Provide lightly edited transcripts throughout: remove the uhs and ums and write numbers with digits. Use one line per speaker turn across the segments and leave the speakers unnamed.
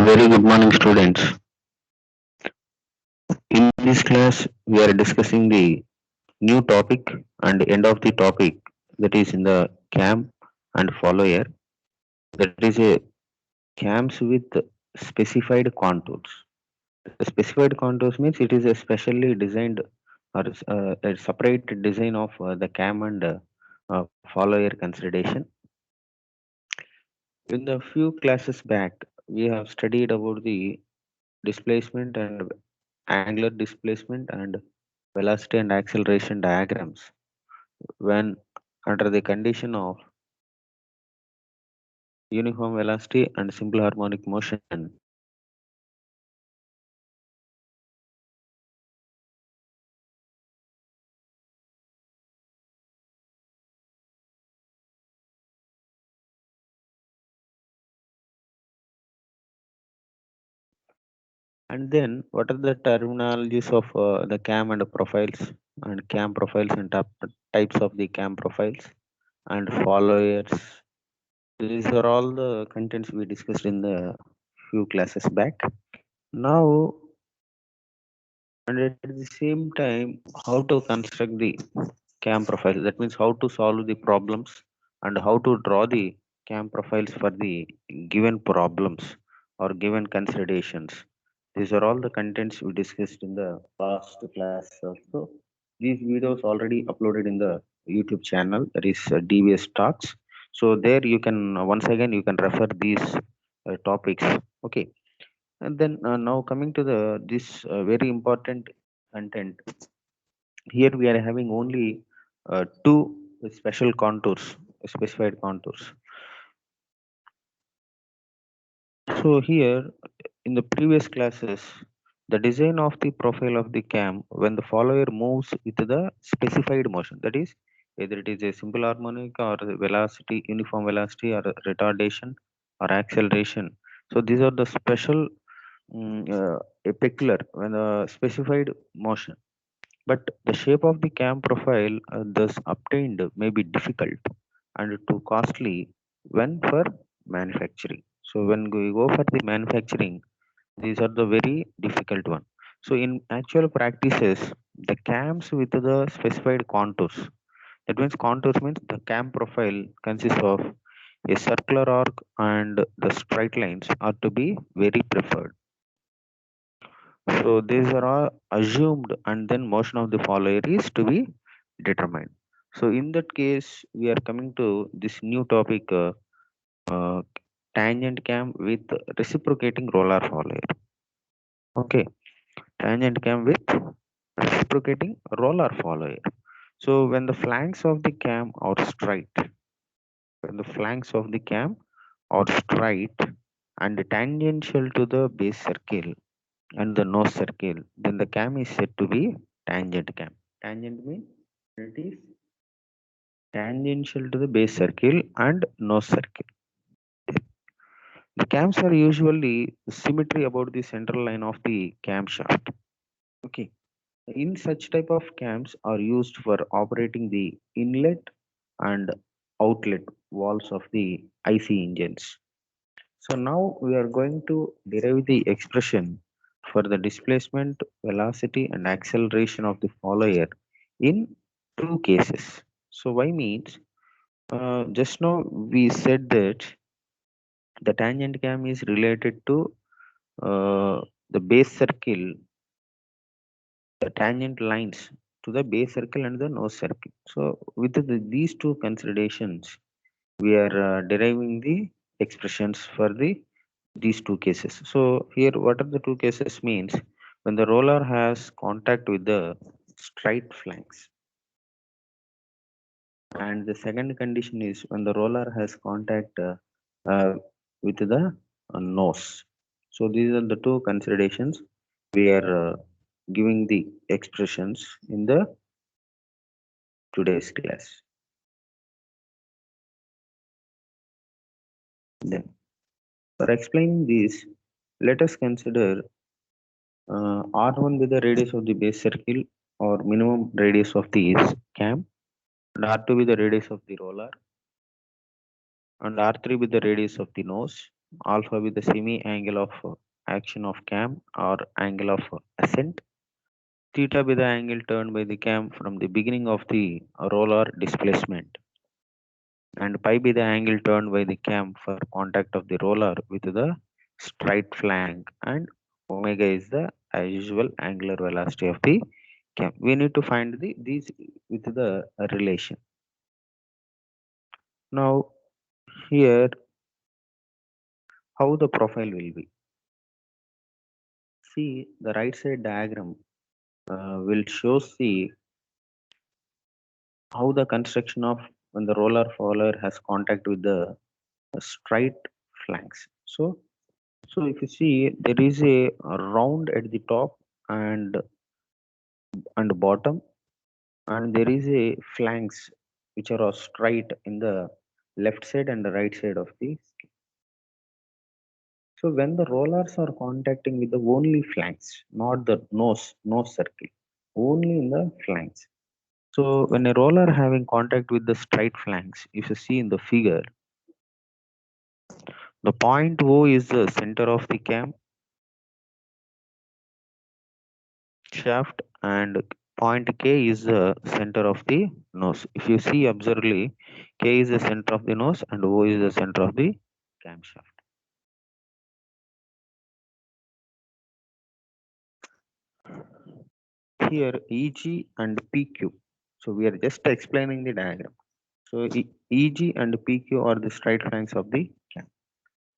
Very good morning, students. In this class, we are discussing the new topic and end of the topic, that is in the CAM and follower. That is a CAMs with specified contours. The specified contours means it is a specially designed or a separate design of the CAM and follower consideration. In the few classes back, we have studied about the displacement and angular displacement and velocity and acceleration diagrams when under the condition of uniform velocity and simple harmonic motion. And then what are the terminologies of the cam and profiles and cam profiles and types of the cam profiles and followers. These are all the contents we discussed in the few classes back. Now, and at the same time, how to construct the cam profile. That means how to solve the problems and how to draw the cam profiles for the given problems or given considerations. These are all the contents we discussed in the past class also. These videos already uploaded in the YouTube channel, that is DBS Talks. So there you can once again you can refer these topics. Okay, and then now coming to the this very important content. Here we are having only two special contours, specified contours. So here in the previous classes, the design of the profile of the cam when the follower moves with the specified motion, that is either it is a simple harmonic or velocity, uniform velocity or retardation or acceleration. So these are the special a peculiar when the specified motion. But the shape of the cam profile thus obtained may be difficult and too costly when for manufacturing. So when we go for the manufacturing, these are the very difficult one. So in actual practices, the cams with the specified contours. That means contours means the cam profile consists of a circular arc and the straight lines are to be very preferred. So these are all assumed and then motion of the follower is to be determined. So in that case, we are coming to this new topic, uh, tangent cam with reciprocating roller follower. Okay, tangent cam with reciprocating roller follower. So when the flanks of the cam are straight, when the flanks of the cam are straight and tangential to the base circle and the nose circle, then the cam is said to be tangent cam. Tangent means it is tangential to the base circle and nose circle. The cams are usually symmetry about the central line of the camshaft. Okay. In such type of cams are used for operating the inlet and outlet valves of the IC engines. So now we are going to derive the expression for the displacement, velocity and acceleration of the follower in two cases. So why means just now we said that the tangent cam is related to the base circle, the tangent lines to the base circle and the nose circle. So with these two considerations, we are deriving the expressions for the these two cases. So here what are the two cases means when the roller has contact with the straight flanks, and the second condition is when the roller has contact uh, with the nose. So these are the two considerations we are giving the expressions in the today's class. Then for explaining this, let us consider R1 with the radius of the base circle or minimum radius of the cam, and R2 with the radius of the roller, and R3 with the radius of the nose. alpha with the semi angle of action of cam or angle of ascent, theta with the angle turned by the cam from the beginning of the roller displacement, and pi by the angle turned by the cam for contact of the roller with the straight flank, and omega is the as usual angular velocity of the cam. We need to find these with the relation. Now here how the profile will be. See the right side diagram will show the how the construction of when the roller follower has contact with the straight flanks. So if you see there is a round at the top and bottom, and there is a flanks which are all straight in the left side and the right side of the skin. So when the rollers are contacting with the only flanks, not the nose circle, only in the flanks. So when a roller having contact with the straight flanks, if you see in the figure, the point O is the center of the cam shaft, and point K is the center of the nose. If you see observably, K is the center of the nose and O is the center of the camshaft. Here EG and PQ. So we are just explaining the diagram. So EG and PQ are the straight flanks of the cam.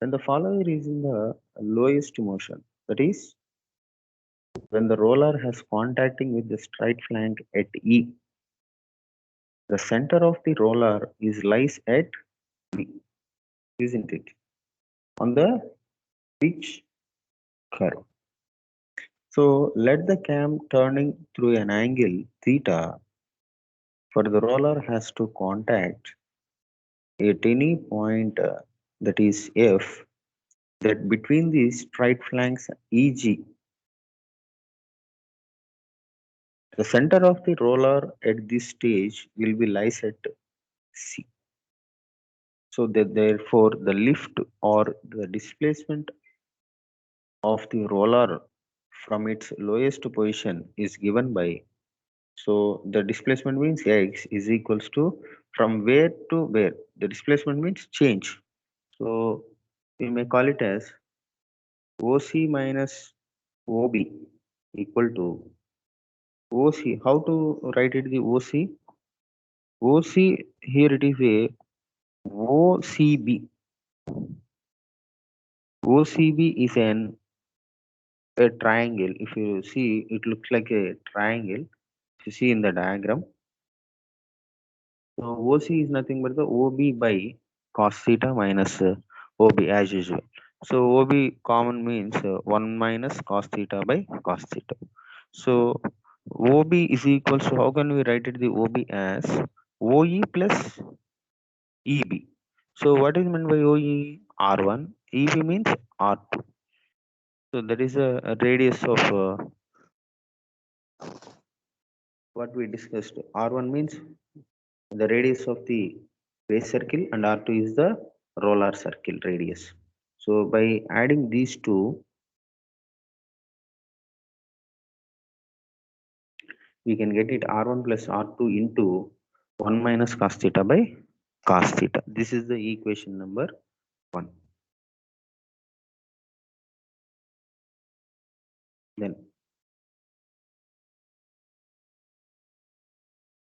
Then the follower is in the lowest motion. That is when the roller has contacting with the straight flank at E. The center of the roller is lies at B, isn't it? On the pitch curve. So let the cam turning through an angle theta for the roller has to contact at any point that is F, that between the straight flanks EG, the center of the roller at this stage will be lies at C. So that therefore the lift or the displacement of the roller from its lowest position is given by, so the displacement means x is equals to from where to where, the displacement means change. So we may call it as OC minus OB equal to OC. How to write it the OC? OC here it is a OCB. OCB is a triangle. If you see, it looks like a triangle. If you see in the diagram, so OC is nothing but the OB by cos theta minus OB as usual. So OB common means 1 minus cos theta by cos theta. So OB is equals to, how can we write it the OB as OE plus EB. So what is meant by OE? R1. EB means R2. So that is a radius of what we discussed. R1 means the radius of the base circle and R2 is the roller circle radius. So by adding these two, we can get it R1 plus R2 into 1 minus cos theta by cos theta. This is the equation number 1. Then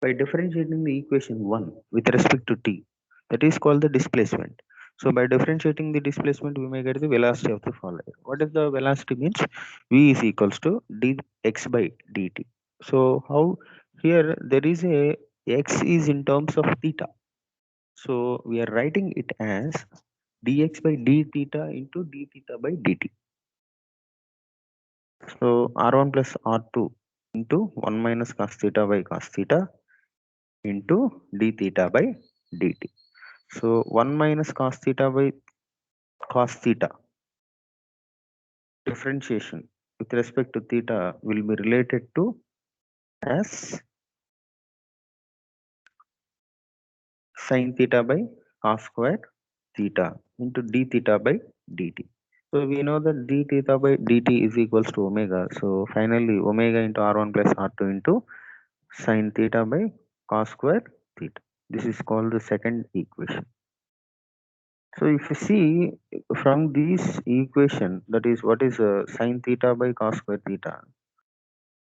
by differentiating the equation 1 with respect to t, that is called the displacement. So by differentiating the displacement, we may get the velocity of the follower. What is the velocity means? V is equals to dx by dt. So how here there is a x is in terms of theta. So we are writing it as dx by d theta into d theta by dt. So r1 plus r2 into 1 minus cos theta by cos theta into d theta by dt. So 1 minus cos theta by cos theta differentiation with respect to theta will be related to as sin theta by cos square theta into d theta by dt. So we know that d theta by dt is equals to omega. So finally omega into r1 plus r2 into sin theta by cos square theta. This is called the second equation. So if you see from this equation, that is what is sin theta by cos square theta,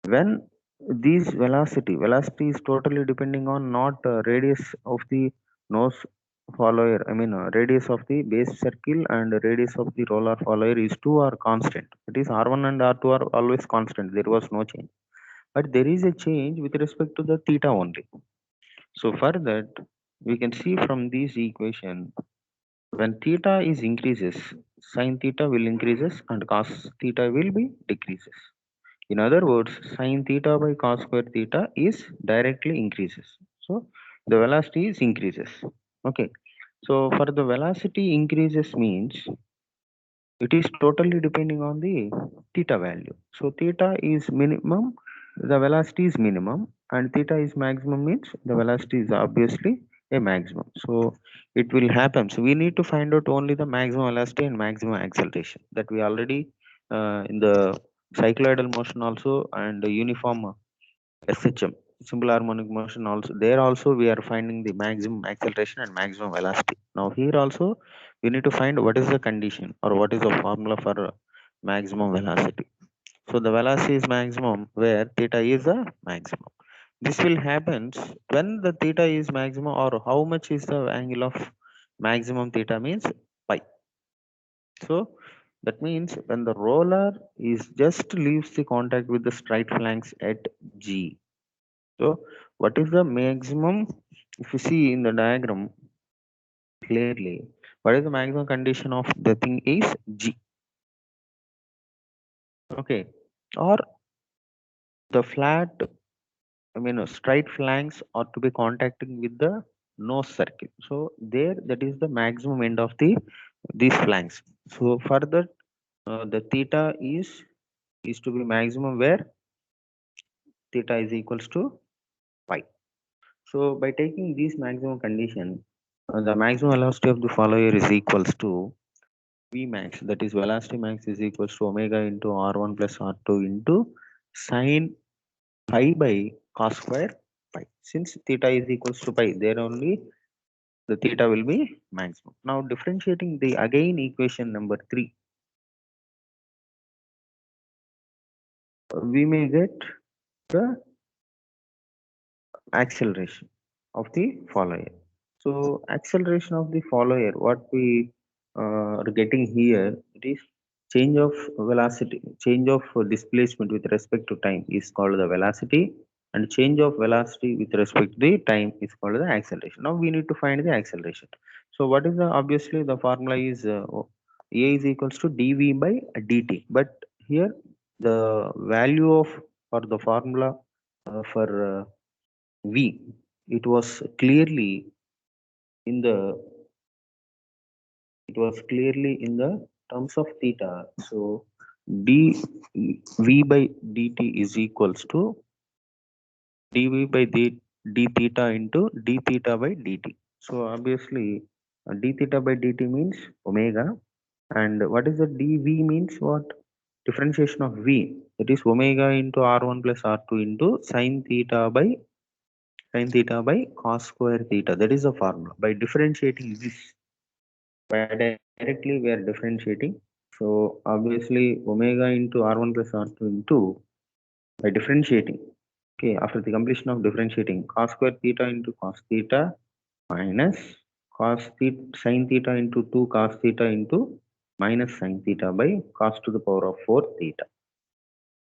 when these velocity is totally depending on not radius of the nose follower, I mean radius of the base circle and radius of the roller follower is 2 are constant. It is r1 and r2 are always constant, there was no change, but there is a change with respect to the theta only. So for that we can see from this equation, when theta is increases, sin theta will increases and cos theta will be decreases. In other words, sin theta by cos square theta is directly increases. So the velocity is increases. Okay. So for the velocity increases means it is totally depending on the theta value. So theta is minimum, the velocity is minimum, and theta is maximum means the velocity is obviously a maximum. So it will happen. So we need to find out only the maximum velocity and maximum acceleration that we already in the cycloidal motion also and the uniform SHM, simple harmonic motion also. There also we are finding the maximum acceleration and maximum velocity. Now here also we need to find what is the condition or what is the formula for maximum velocity. So the velocity is maximum where theta is the maximum. This will happen when the theta is maximum, or how much is the angle of maximum theta means pi. So that means when the roller is just leaves the contact with the straight flanks at G. So what is the maximum? If you see in the diagram clearly, what is the maximum condition of the thing is G. Okay. Or the flat, I mean straight flanks are to be contacting with the nose circle. So there that is the maximum end of the these flanks. So further the theta is to be maximum where theta is equals to pi. So by taking this maximum condition, the maximum velocity of the follower is equals to V max, that is velocity max is equals to omega into r1 plus r2 into sine pi by cos square pi. Since theta is equals to pi, there only the theta will be maximum. Now differentiating the again equation number 3, we may get the acceleration of the follower. So acceleration of the follower, what we are getting here, it is change of velocity, change of displacement with respect to time is called the velocity, and change of velocity with respect to the time is called the acceleration. Now we need to find the acceleration. So what is the, obviously the formula is a is equals to dv by dt, but here the value of or the formula for v, it was clearly in the, it was clearly in the terms of theta. So d v by dt is equals to dv by d theta into d theta by dt. So obviously d theta by dt means omega, and what is the dv means what? Differentiation of v, that is omega into r1 plus r2 into sin theta by cos square theta. That is the formula. By differentiating this, by directly we are differentiating. So obviously omega into r1 plus r2 into, by differentiating, okay, after the completion of differentiating, cos square theta into cos theta minus cos theta sin theta into 2 cos theta into minus sin theta by cos to the power of 4 theta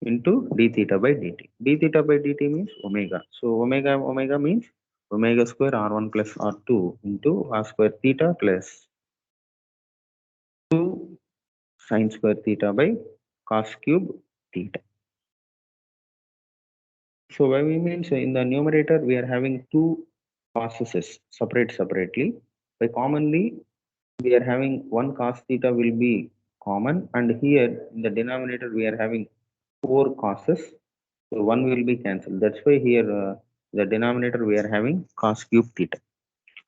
into d theta by dt. D theta by dt means omega. So omega means omega square r1 plus r2 into r square theta plus 2 sin square theta by cos cube theta. So why we means in the numerator we are having two coses separately. By commonly we are having one cos theta will be common, and here in the denominator we are having four coses. So one will be cancelled. That's why here the denominator we are having cos cube theta.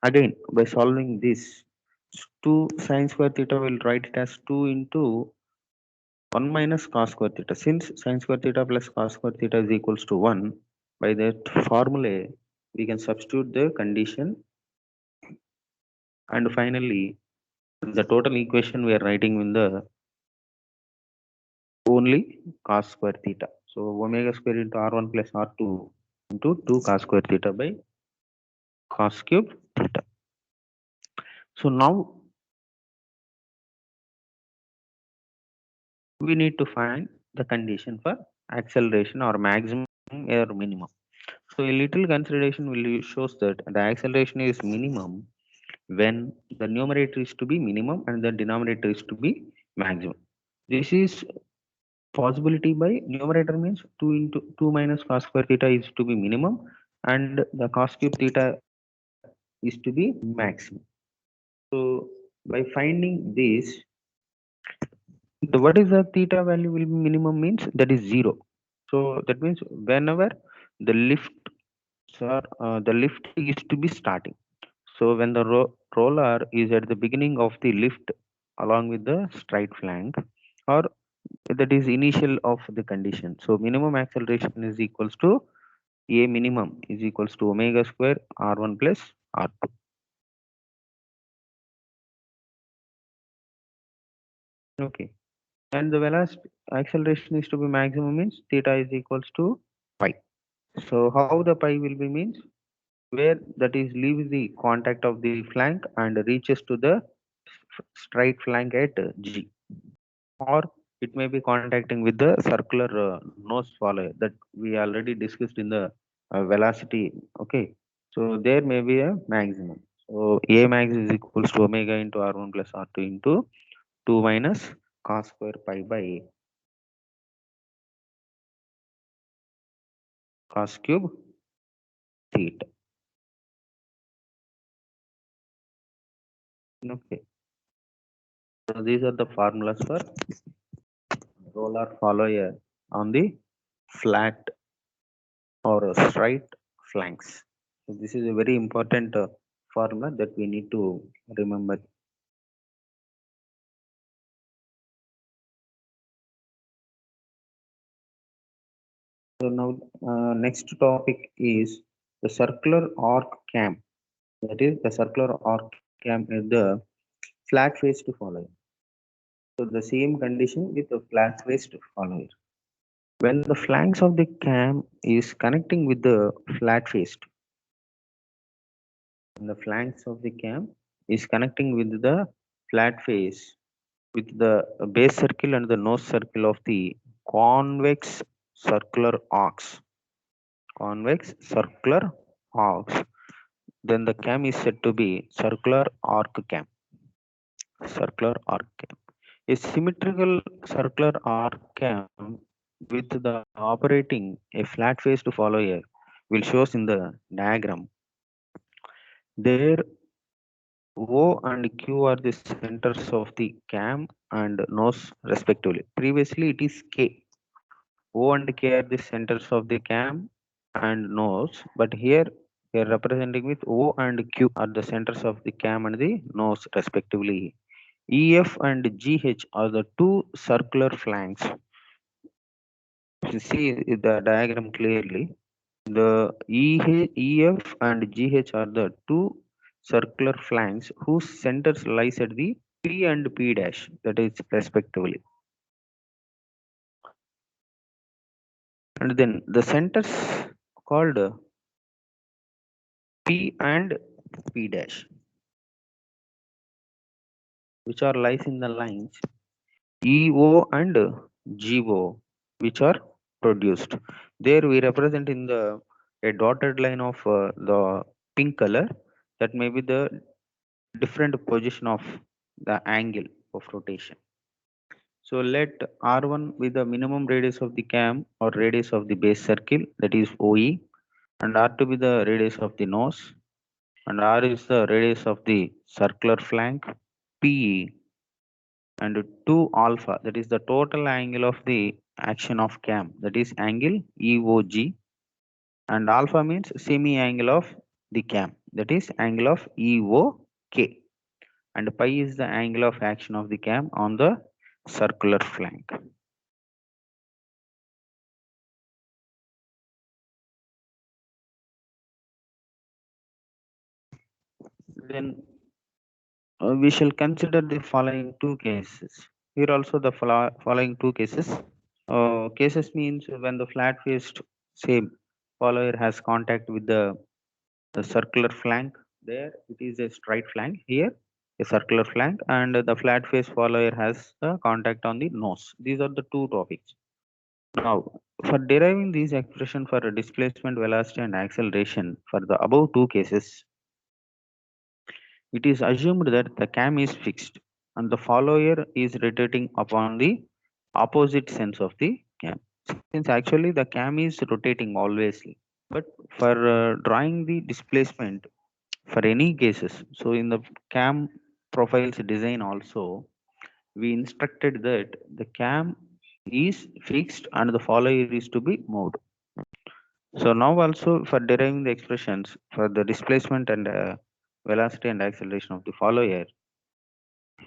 Again by solving this, 2 sin square theta, will write it as 2 into 1 minus cos square theta. Since sin square theta plus cos square theta is equals to 1, by that formula we can substitute the condition, and finally the total equation we are writing in the only cos square theta. So omega square into r1 plus r2 into 2 cos square theta by cos cube theta. So now we need to find the condition for acceleration or maximum or minimum. So a little consideration will shows that the acceleration is minimum when the numerator is to be minimum and the denominator is to be maximum. This is possibility by numerator means 2 into 2 minus cos square theta is to be minimum and the cos cube theta is to be maximum. So by finding this, the what is the theta value will be minimum means that is 0. So that means whenever the lift is to be starting. So when the roller is at the beginning of the lift along with the straight flank, or that is initial of the condition. So minimum acceleration is equals to a minimum is equals to omega square r1 plus r2. Okay, and the velocity acceleration is to be maximum means theta is equals to pi. So how the pi will be means where that is leaves the contact of the flank and reaches to the straight flank at G, or it may be contacting with the circular nose follower that we already discussed in the velocity. Okay, so there may be a maximum. So A max is equals to omega into r1 plus r2 into 2 minus cos square pi by cos cube theta. Okay, so these are the formulas for roller follower on the flat or straight flanks. So this is a very important formula that we need to remember. So now next topic is the circular arc cam. That is the circular arc cam is the flat faced follower. So the same condition with the flat faced follower. When the flanks of the cam is connecting with the flat faced, the flanks of the cam is connecting with the flat face with the base circle and the nose circle of the convex circular arcs. Convex circular arcs. Then the cam is said to be circular arc cam. Circular arc cam. A symmetrical circular arc cam with the operating a flat faced follower will shows in the diagram. There O and Q are the centers of the cam and nose respectively. Previously it is K. O and K are the centers of the cam and nose, but here we are representing with O and Q are the centers of the cam and the nose respectively. EF and GH are the two circular flanks. If you see the diagram clearly, the EF and GH are the two circular flanks whose centers lies at the P and P dash, that is respectively. And then the centers called P and P dash, which are lies in the lines EO and GO, which are produced. There we represent in the a dotted line of the pink color, that may be the different position of the angle of rotation. So let R1 be the minimum radius of the cam or radius of the base circle, that is OE, and R2 be the radius of the nose, and R is the radius of the circular flank PE, and 2 alpha, that is the total angle of the action of cam, that is angle EOG, and alpha means semi angle of the cam, that is angle of EOK. and pi is the angle of action of the cam on the circular flank. Then we shall consider the following two cases. Here also the following two cases. Cases means when the flat faced same follower has contact with the circular flank. There it is a straight flank, here a circular flank, and the flat face follower has the contact on the nose. These are the two topics. Now, for deriving these expression for displacement, velocity and acceleration for the above two cases, it is assumed that the cam is fixed and the follower is rotating upon the opposite sense of the cam. Since actually the cam is rotating always, but for drawing the displacement for any cases, so in the cam profiles design also, we instructed that the cam is fixed and the follower is to be moved. So now also for deriving the expressions for the displacement and velocity and acceleration of the follower,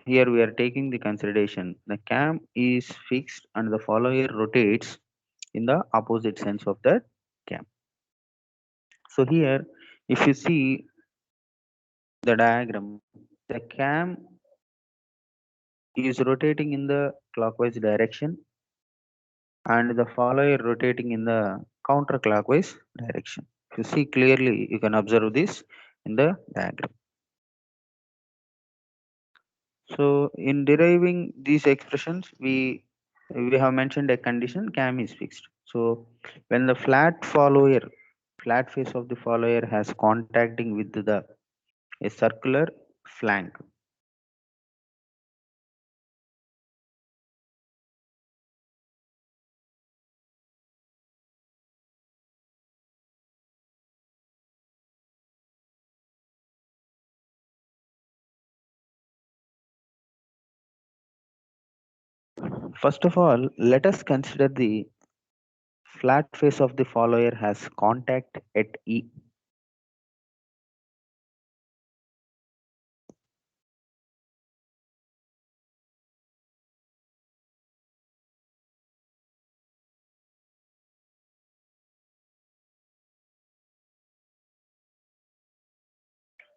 here we are taking the consideration the cam is fixed and the follower rotates in the opposite sense of that cam. So here, if you see the diagram, the cam is rotating in the clockwise direction and the follower rotating in the counterclockwise direction. If you see clearly, you can observe this in the diagram. So in deriving these expressions, we have mentioned a condition cam is fixed. So when the flat face of the follower has contacting with the a circular flank. First of all, let us consider the flat face of the follower has contact at E.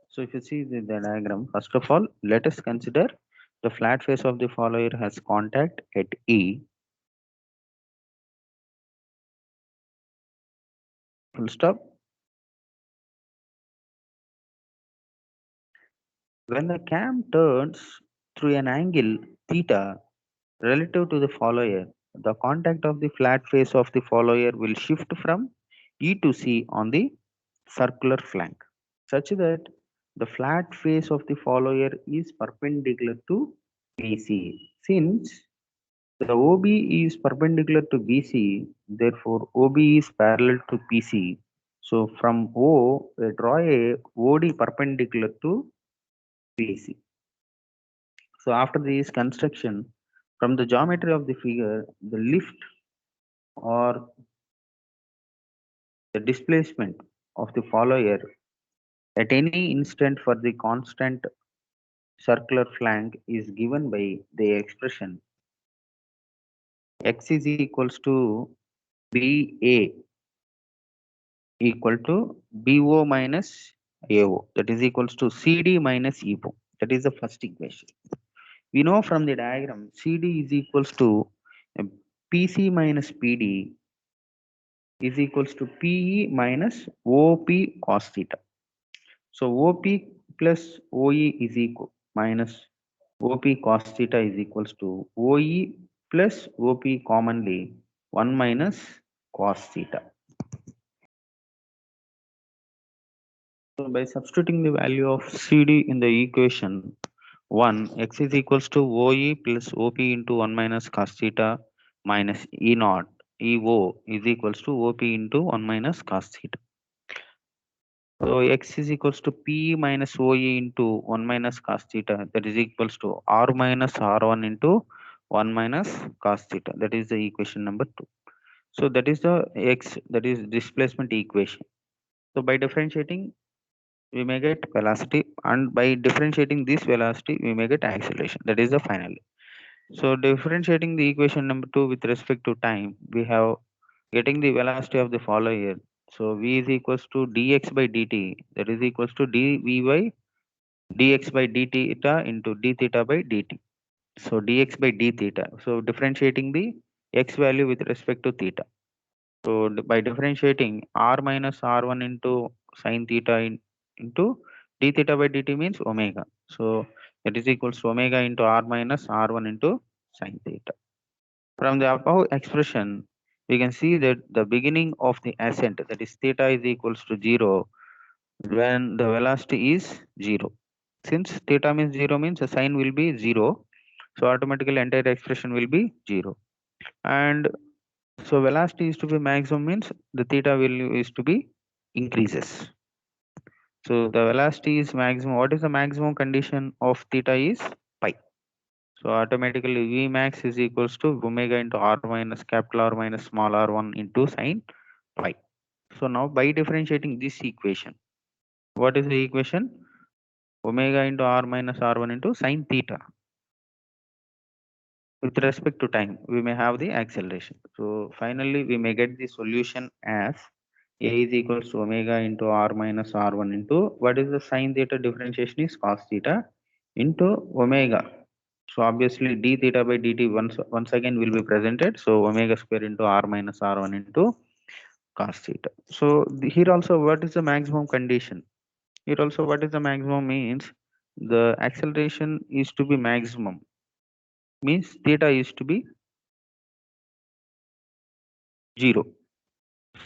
So if you see the diagram, first of all, let us consider the flat face of the follower has contact at E. Full stop. When the cam turns through an angle theta relative to the follower, the contact of the flat face of the follower will shift from E to C on the circular flank, such that the flat face of the follower is perpendicular to BC. Since the OB is perpendicular to BC, therefore OB is parallel to PC. So from O, we draw a OD perpendicular to BC. So after this construction, from the geometry of the figure, the lift or the displacement of the follower at any instant for the constant circular flank is given by the expression x is equals to BA equal to BO minus AO, that is equals to CD minus EO. That is the first equation. We know from the diagram CD is equals to PC minus PD is equals to PE minus OP cos theta. So OP plus OE is equal minus OP cos theta is equals to OE plus OP commonly 1 minus cos theta. So by substituting the value of CD in the equation 1, x is equals to OE plus OP into 1 minus cos theta minus E naught EO is equals to OP into 1 minus cos theta. So x is equals to P minus OE into 1 minus cos theta, that is equals to R minus R1 into 1 minus cos theta. That is the equation number 2. So that is the x, that is displacement equation. So by differentiating, we may get velocity, and by differentiating this velocity we may get acceleration. That is the final. So differentiating the equation number 2 with respect to time, we have getting the velocity of the follower. So v is equals to dx by dt, that is equals to dv by dx by d theta into d theta by dt. So dx by d theta. So differentiating the x value with respect to theta. So by differentiating r minus r1 into sine theta into d theta by dt means omega. So that is equals to omega into r minus r1 into sine theta. From the above expression, we can see that the beginning of the ascent, that is theta is equals to 0 when the velocity is 0. Since theta means 0 means the sign will be 0. So automatically entire expression will be 0. And so velocity is to be maximum means the theta value is to be increases. So the velocity is maximum. What is the maximum condition of theta is pi. So automatically V max is equals to omega into r minus capital R minus small r1 into sine pi. So now by differentiating this equation, what is the equation? Omega into r minus r1 into sine theta. With respect to time, we may have the acceleration. So finally, we may get the solution as a is equals to omega into r minus r1 into what is the sine theta differentiation is cos theta into omega. So obviously d theta by dt once again will be presented. So omega square into r minus r1 into cos theta. So here also what is the maximum condition? Here also what is the maximum means the acceleration is to be maximum, means theta is to be 0.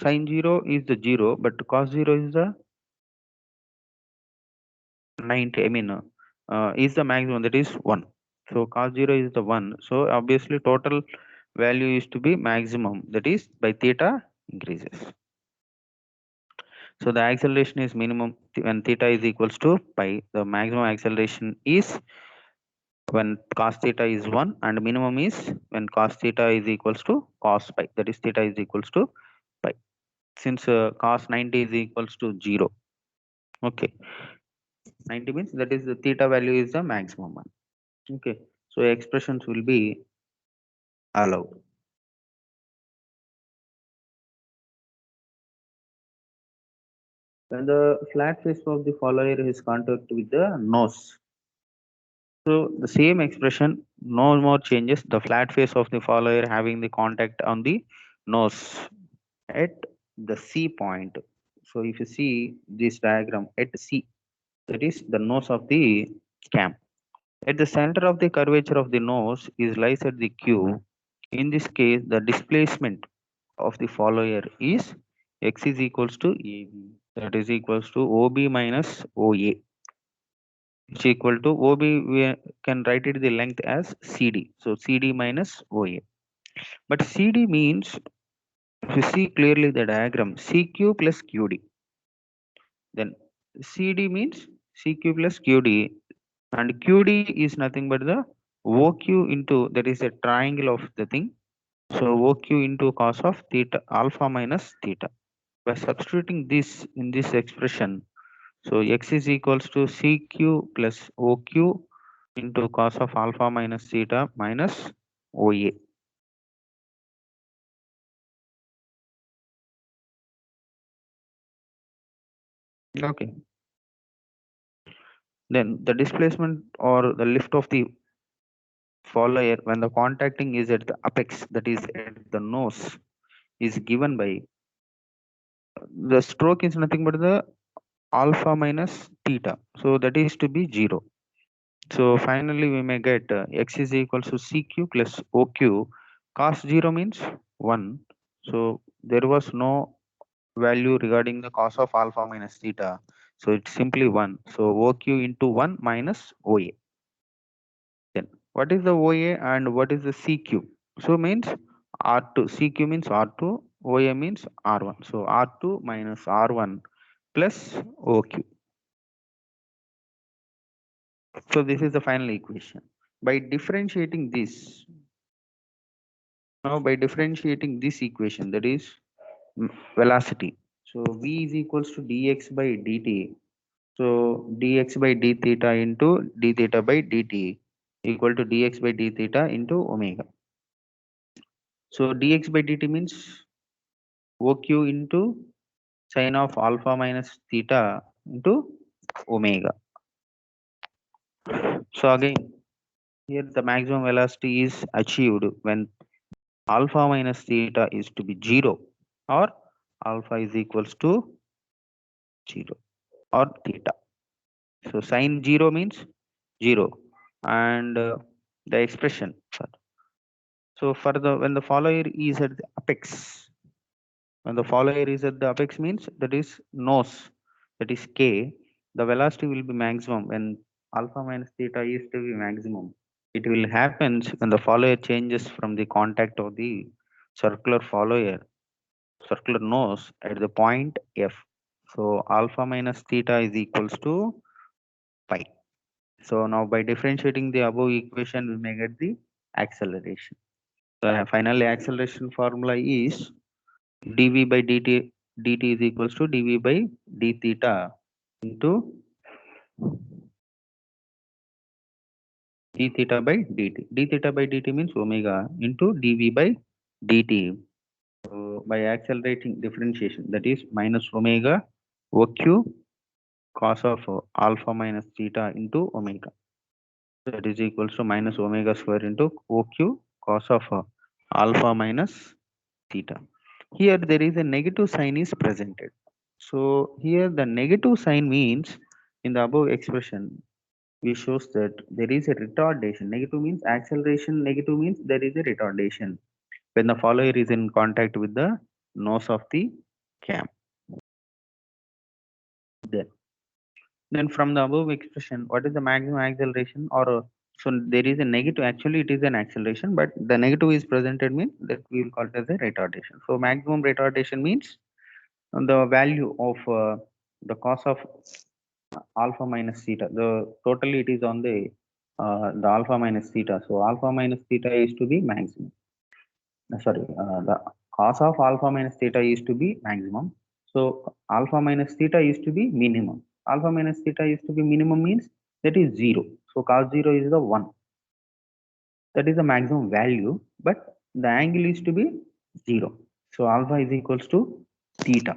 Sin 0 is the 0, but cos 0 is the 90. I mean, is the maximum, that is 1. So cos 0 is the 1. So obviously total value is to be maximum, that is by theta increases. So the acceleration is minimum when theta is equals to pi. The maximum acceleration is when cos theta is 1, and minimum is when cos theta is equals to cos pi, that is theta is equals to pi. Since cos 90 is equals to 0. Okay. 90 means that is the theta value is the maximum one. Okay. So expressions will be allowed. When the flat face of the follower is contact with the nose. So the same expression, no more changes. The flat face of the follower having the contact on the nose at the C point. So if you see this diagram at C, that is the nose of the cam. At the center of the curvature of the nose is lies at the Q. In this case, the displacement of the follower is x is equals to AB. That is equals to OB minus OA. Which equal to OB, we can write it the length as CD. So CD minus OA. But CD means, if you see clearly the diagram, CQ plus QD. Then CD means CQ plus QD, and QD is nothing but the OQ into, that is a triangle of the thing. So OQ into cos of theta alpha minus theta. By substituting this in this expression, so x is equals to CQ plus OQ into cos of alpha minus theta minus OA. Okay. Then the displacement or the lift of the follower when the contacting is at the apex, that is at the nose, is given by the stroke is nothing but the alpha minus theta. So that is to be 0. So finally we may get x is equals to CQ plus OQ. Cos 0 means 1. So there was no value regarding the cos of alpha minus theta. So it's simply 1. So OQ into 1 minus OA. Then what is the OA and what is the CQ? So means R2. CQ means R2. OA means R1. So R2 minus R1 plus OQ. So this is the final equation. By differentiating this, now by differentiating this equation, that is velocity. So v is equals to dx by dt. So dx by d theta into d theta by dt equal to dx by d theta into omega. So dx by dt means OQ into sine of alpha minus theta into omega. So again, here the maximum velocity is achieved when alpha minus theta is to be 0 or alpha is equals to 0 or theta. So sine 0 means 0 and the expression. So for the when the follower is at the apex, when the follower is at the apex means that is nose, that is k, the velocity will be maximum when alpha minus theta is to be maximum. It will happen when the follower changes from the contact of the circular follower, circular nose at the point F. So alpha minus theta is equals to pi. So now by differentiating the above equation, we may get the acceleration. So finally, acceleration formula is dv by dt is equals to dv by d theta into d theta by dt. D theta by dt means omega into dv by dt. So by accelerating differentiation, that is minus omega oq cos of alpha minus theta into omega. That is equals to minus omega square into oq cos of alpha minus theta. Here there is a negative sign is presented. So here the negative sign means in the above expression we shows that there is a retardation. Negative means acceleration, negative means there is a retardation when the follower is in contact with the nose of the cam. Then from the above expression, what is the maximum acceleration or so there is a negative, actually it is an acceleration, but the negative is presented means that we will call it as a retardation. So maximum retardation means the value of the cos of alpha minus theta. The totally it is on the alpha minus theta. So alpha minus theta is to be maximum. Sorry, the cos of alpha minus theta is to be maximum. So alpha minus theta is to be minimum. Alpha minus theta is to be minimum means that is 0. So cos 0 is the 1. That is the maximum value, but the angle is to be 0. So alpha is equals to theta.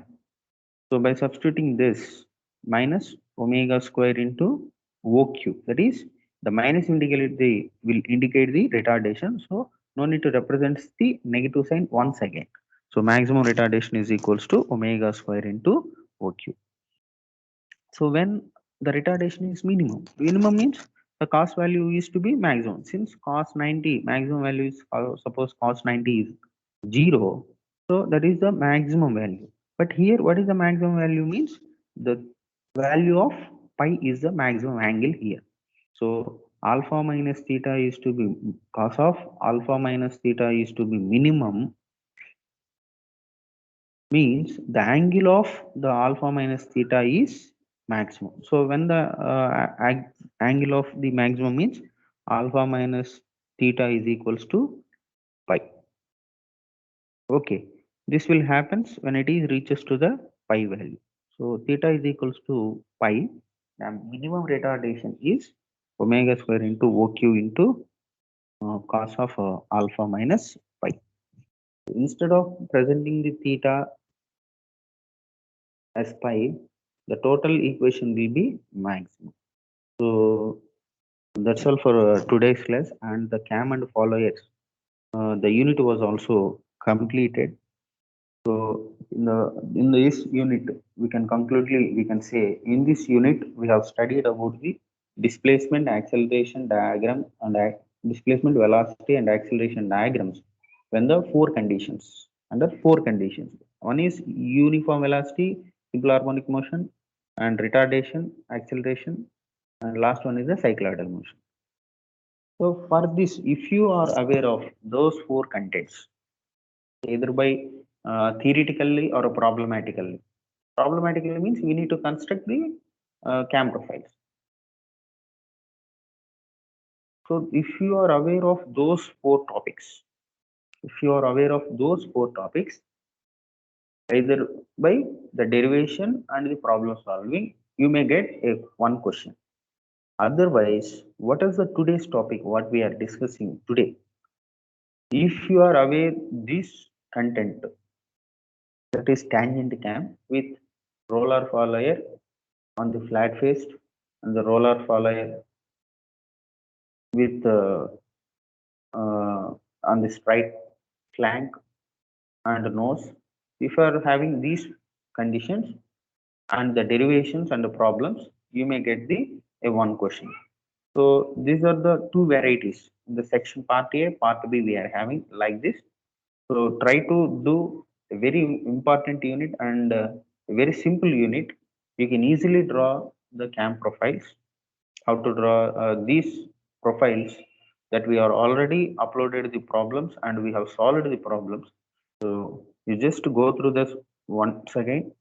So by substituting this minus omega square into OQ, that is the minus indicate the will indicate the retardation. So no need to represent the negative sign once again. So maximum retardation is equals to omega square into OQ. So when the retardation is minimum, minimum means the cos value is to be maximum. Since cos 90 maximum value is suppose cos 90 is 0, so that is the maximum value. But here what is the maximum value means the value of pi is the maximum angle here. So alpha minus theta is to be cos of alpha minus theta is to be minimum means the angle of the alpha minus theta is maximum. So when the angle of the maximum means alpha minus theta is equals to pi. Okay, this will happens when it is reaches to the pi value. So theta is equals to pi and minimum retardation is omega square into OQ into cos of alpha minus pi. Instead of presenting the theta as pi, the total equation will be maximum. So that's all for today's class and the cam and followers. The unit was also completed. So in this unit, we can conclusively we can say in this unit we have studied about the displacement acceleration diagram and displacement velocity and acceleration diagrams when the four conditions under four conditions. One is uniform velocity, simple harmonic motion, and retardation, acceleration, and last one is the cycloidal motion. So for this, if you are aware of those four contents, either by theoretically or problematically. Problematically means we need to construct the cam profiles. So if you are aware of those four topics, if you are aware of those four topics, either by the derivation and the problem solving, you may get a one question. Otherwise, what is the today's topic, what we are discussing today? If you are aware this content, that is tangent cam with roller follower on the flat face and the roller follower with on the straight flank and nose. If you are having these conditions and the derivations and the problems, you may get the a one question. So these are the two varieties. In the section part A, part B, we are having like this. So try to do a very important unit and a very simple unit. You can easily draw the CAM profiles. How to draw these profiles that we are already uploaded the problems and we have solved the problems. So you just go through this once again,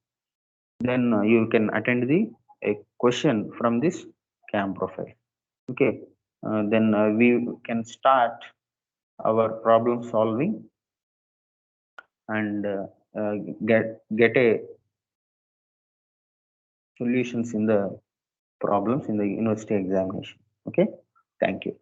then you can attend the a question from this CAM profile. Okay, then we can start our problem solving and uh, get a solutions in the problems in the university examination. Okay, thank you.